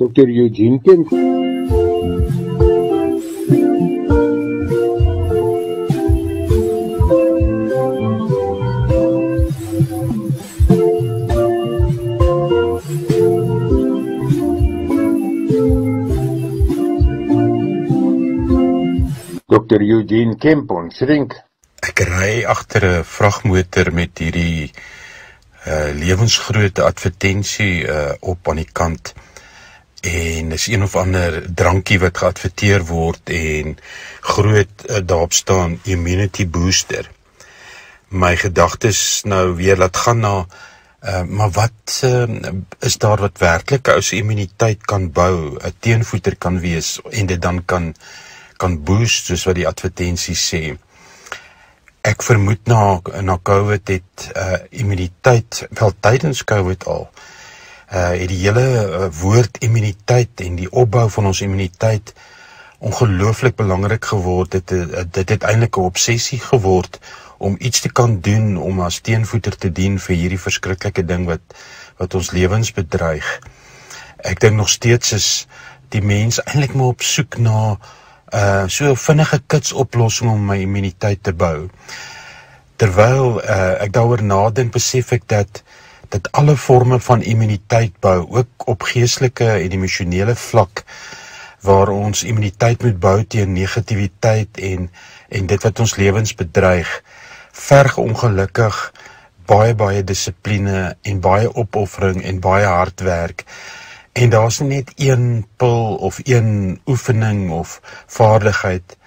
Dr. Eugene Kemp. Dr. Eugene Kemp, ons rink. Ek ry agter 'n vragmotor met hierdie lewensgrote advertensie op aan die kant. En is een of ander drankie wat geadverteer word en groot daarop staan immunity booster. My gedagtes nou weer laat gaan na maar wat is daar wat werklik ou se immuniteit kan bou, 'n teenvoeter kan wees en dit dan kan boost soos wat die advertensie sê. Ek vermoed na COVID het immuniteit, wel tydens COVID al, het die hele woord immuniteit en die opbou van ons immuniteit ongelooflik belangrik geword. Dit het eintlik 'n obsessie geword om iets te kan doen om as teenvoeter te dien vir hierdie verskriklike ding wat ons lewens bedreig. Ek dink nog steeds is die mens eintlik maar op soek na so 'n vinnige kitsoplossing om my immuniteit te bou. Terwyl ek daaroor nadink, besef ek dat alle forme van immuniteit bou, ook op geestelike en emosionele vlak, waar ons immuniteit moet bou teen negativiteit en dit wat ons lewens bedreig, verg ongelukkig baie dissipline en baie opoffering en baie hard werk. En daar's nie net een pil of een oefening of vaardigheid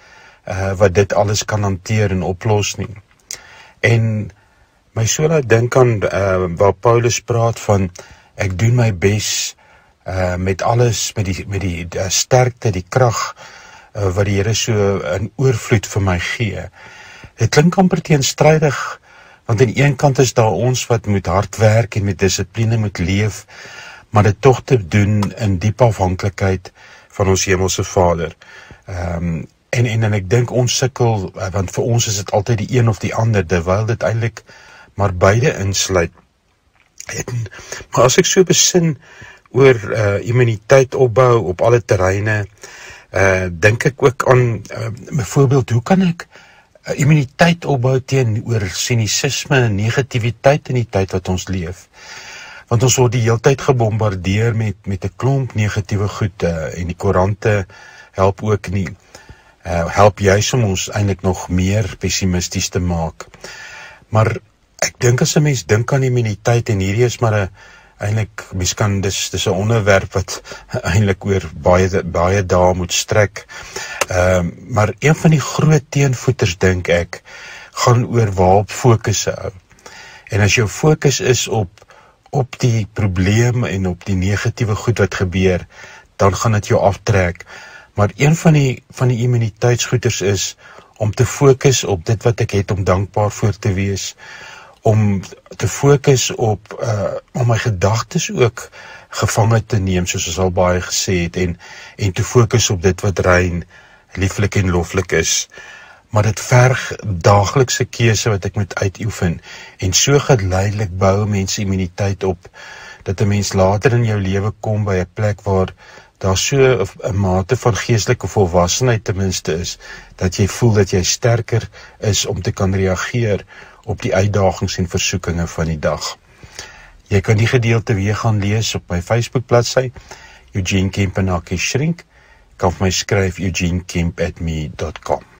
wat dit alles kan hanteer en oplos nie. En my so laat dink aan waar Paulus praat van ek doen my bes met alles, met die sterkte, die krag wat die Here so in oorvloed vir my gee. Dit klink amper teenstrydig, want aan die een kant is daar ons wat moet hard werk en met dissipline moet leef, maar dit tog te doen in diep afhanklikheid van ons hemelse Vader. En ek dink ons sukkel, want vir ons is dit altyd die een of die ander, terwyl dit eintlik maar beide insluit. Maar as ek so besin oor immuniteit opbou op alle terreine, dink ek ook aan, byvoorbeeld, hoe kan ek immuniteit opbou teenoor sinisisme en negativiteit in die tyd wat ons leef? Want ons word die hele tyd gebombardeer met 'n klomp negatiewe goed en die koerante help ook nie. Help juis om ons eintlik nog meer pessimisties te maak. Maar ek dink as 'n mens dink aan immuniteit, en hierdie is maar eintlik, mens kan dis 'n onderwerp wat eintlik oor baie dae moet strek. Maar een van die groot teenvoeters, dink ek, gaan oor waarop fokus hou. En as jou fokus is op die probleem en op die negatiewe goed wat gebeur, dan gaan dit jou aftrek. Maar een van die immuniteitsgoeders is om te fokus op dit wat ek het om dankbaar voor te wees, om te fokus op om my gedagtes ook gevange te neem, soos ons al baie gesê het, en te fokus op dit wat rein, lieflik en loflik is. Maar dit verg daaglikse keuse wat ek moet uitoefen, en so geleidelik bou mense immuniteit op, dat 'n mens later in jou lewe kom by 'n plek waar daar so 'n mate van geestelike volwassenheid ten minste is, dat jy voel dat jy sterker is om te kan reageer op die uitdagings en versoekinge van die dag. Jy kan die gedeelte weer gaan lees op my Facebook bladsy, Eugene Kemp en Shrink. Kan vir my skryf eugenekemp@me.com.